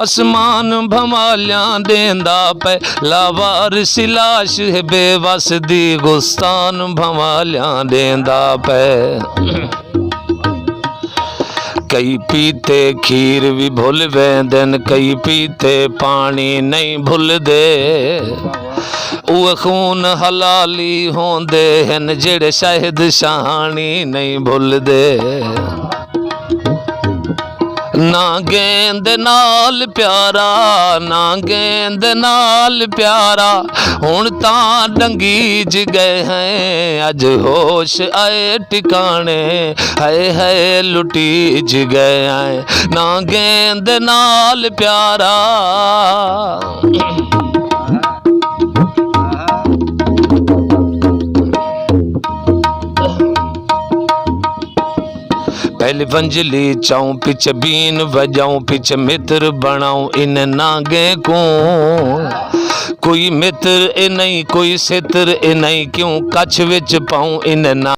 आसमान भमालियां देंदा पे लावार सिलाश है बेवस दी गुस्तान भमालियां देंदा पे कई पीते खीर भी भुल वेंदन कई पीते पानी नहीं भुलदे वो खून हलाली होंदे हन जेड़े शायद शानी नहीं भुलदे ना गेंद नाल प्यारा ना गेंद नाल प्यारा हुण तां डंगीज गए हैं अज होश आए ठिकाने हाय हाय लुटीज गए हैं ना गेंद नाल प्यारा पहले वंजली चाऊं पिछ बीन बजाऊं पिछ मित्र बनाऊं इन नागे को कोई मित्र ए नहीं कोई सित्र ए नहीं क्यों कछ विच पाऊं इन ना